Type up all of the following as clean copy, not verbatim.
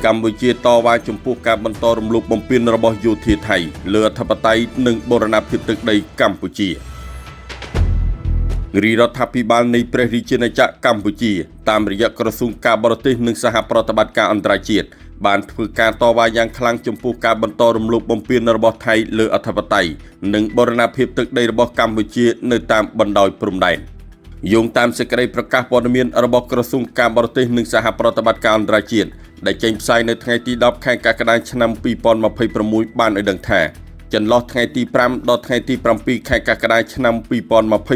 កម្ពុជាតវ៉ាចំពោះការបន្តរំលោភបំពានរបស់យោធាថៃលើអធិបតេយ្យនិងបូរណភាពទឹកដីកម្ពុជារាជរដ្ឋាភិបាលនៃព្រះរាជាណាចក្រកម្ពុជាតាមរយៈក្រសួងការបរទេសនិងសហប្រតិបត្តិការអន្តរជាតិបានធ្វើការតវ៉ាយ៉ាងខ្លាំងចំពោះការបន្តរំលោភបំពានរបស់ថៃលើអធិបតេយ្យនិងបូរណភាពទឹកដីរបស់កម្ពុជានៅតាមបណ្ដោយព្រំដែនយោងតាមសេចក្តីប្រកាសព័ត៌មានរបស់ក្រសួងការបរទេសនិងសហប្រតិបត្តិការអន្តរជាតិដែលចេញផ្សាយនៅថ្ងៃទី10ខែកក្កដាឆ្នាំ2026បានឲ្យដឹងថាចន្លោះថ្ងៃទី5ដល់ថ្ងៃទី7ខែកក្កដាឆ្នាំ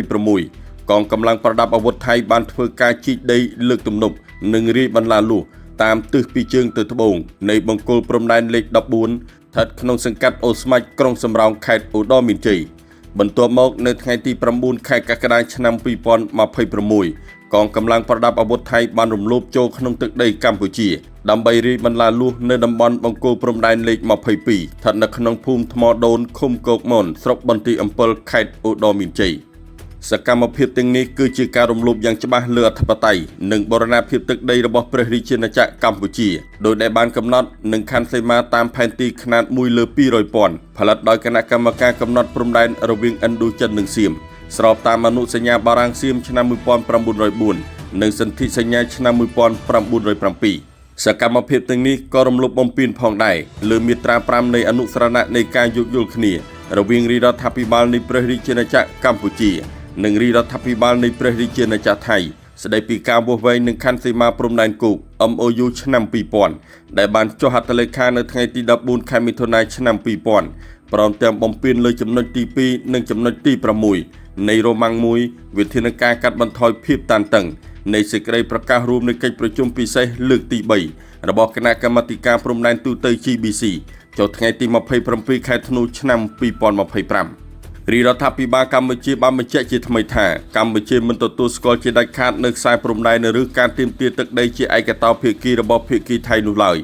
2026កងកម្លាំងប្រដាប់អាវុធថៃបានធ្វើការជីកដីលើកទំនប់និងរាយបន្លាលួសតាមទិសពីជើងទៅត្បូងនៃបង្គោលព្រំដែនលេខ14ស្ថិតក្នុងសង្កាត់អូស្មាច់ក្រុងសំរោងខេត្តឧត្តរមានជ័យបន្ទាប់មកនៅថ្ងៃទី9ខែកក្កដាឆ្នាំ2026កងកម្លាំងប្រដាប់អាវុធថៃបានរំលោភចូលក្នុងទឹកដីកម្ពុជាដើម្បីរាយបន្លាលួសនៅតំបន់បង្គោលព្រំដែនលេខ22ស្ថិតនៅក្នុងភូមិថ្មដូនឃុំគោកមនស្រុកបន្ទាយអំពិលខេត្តឧត្តរមានជ័យសកម្មភាពទាំងនេះគឺជាការរំលោភយ៉ាងច្បាស់លើអធិបតេយ្យនិងបូរណភាពទឹកដីរបស់ព្រះរាជាណាចក្រកម្ពុជាដោយដែលបានកំណត់និងខណ្ឌសីមាតាមផែនទីខ្នាត1លើ200,000ផលិតដោយគណៈកម្មការកំណត់ព្រំដែនរវាងឥណ្ឌូចិននិងសៀមស្របតាមអនុសញ្ញាបារាំងសៀមឆ្នាំ1904និងសន្ធិសញ្ញាឆ្នាំ1907សកម្មភាពទាំងនេះក៏រំលោភបំពានផងដែរលើមាត្រា5នៃអនុសារណៈនៃការយោគយល់គ្នារវាងរាជរដ្ឋាភិបាលនៃព្រះរាជាណាចក្រកម្ពុជានិងរាជរដ្ឋាភិបាលនៃព្រះរាជាណាចក្រថៃស្តីពីការវាស់វែងនឹងខណ្ឌសីមាព្រំដែនគោក MOU ឆ្នាំ2000ដែលបានចុះហត្ថលេខានៅថ្ងៃទី14ខែមិថុនាឆ្នាំ2000ព្រមទាំងបំពេញលើចំណុចទី2និងចំណុចទី6នៃរ៉ូម៉ាំង1វិធានការកាត់បន្ថយភាពតានតឹងនៃសេចក្តីប្រកាសរួមនៃកិច្ចប្រជុំពិសេសលើកទី3របស់គណៈកម្មាធិការព្រំដែនទូទៅ GBC ចុះថ្ងៃទី27ខែធ្នូឆ្នាំ2025រាជរដ្ឋាភិបាលកម្ពុជាបានបញ្ជាក់ជាថ្មីថាកម្ពុជាមិនទទួលស្គាល់ជាដាច់ខាតនៅខ្សែព្រំដែនឬការទាមទារទឹកដីជាឯកតោភាគីរបស់ភាគីថៃនោះឡើយ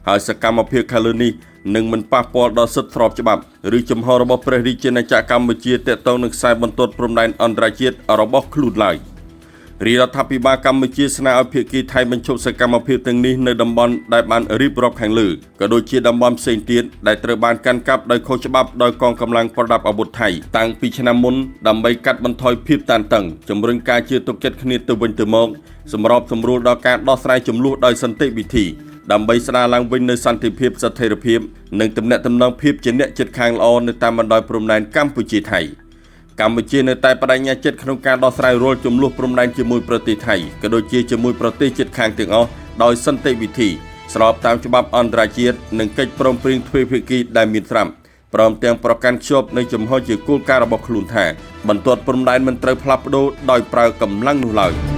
ហើយសកម្មភាពខាងលើនេះនឹងមិនប៉ះពាល់ដល់សិទ្ធិស្របច្បាប់ឬជំហររបស់ព្រះរាជាណាចក្រកម្ពុជាទាក់ទងនឹងខ្សែបន្ទាត់ព្រំដែនអន្តរជាតិរបស់ខ្លួនឡើយរាជរដ្ឋាភិបាលកម្ពុជាស្នើឲ្យភាគីថៃបញ្ឈប់សកម្មភាពទាំងនេះនៅតំបន់ដែលបានរៀបរាប់ខាងលើក៏ដូចជាតំបន់ផ្សេងទៀតដែលត្រូវបានកាន់កាប់ដោយខុសច្បាប់ដោយកងកម្លាំងប្រដាប់អាវុធថៃតាំងពីឆ្នាំមុនដើម្បីកាត់បន្ថយភាពតានតឹងជំរុញការជឿទុកចិត្តគ្នាទៅវិញទៅមកសម្របសម្រួលដល់ការដោះស្រាយជម្លោះដោយសន្តិវិធីដើម្បីស្ដារឡើងវិញនូវសន្តិភាពស្ថិរភាពនិងទំនាក់ទំនងភាពជាអ្នកជិតខាងល្អនៅតាមបណ្ដោយព្រំដែនកម្ពុជាថៃកម្ពុជានៅតែបដិញ្ញាចិត្តក្នុងការដោះស្រាយរាល់ជម្លោះព្រំដែនជាមួយប្រទេសថៃក៏ដូចជាជាមួយប្រទេសជិតខាងទាំងអស់ដោយសន្តិវិធីស្របតាមច្បាប់អន្តរជាតិនិងកិច្ចព្រមព្រៀងទ្វេភាគីដែលមានស្រាប់ព្រមទាំងប្រកាន់ខ្ជាប់នៅជំហរជាគោលការណ៍របស់ខ្លួនថាបន្ទាត់ព្រំដែនមិនត្រូវផ្លាស់ប្ដូរដោយប្រើកម្លាំងនោះឡើយ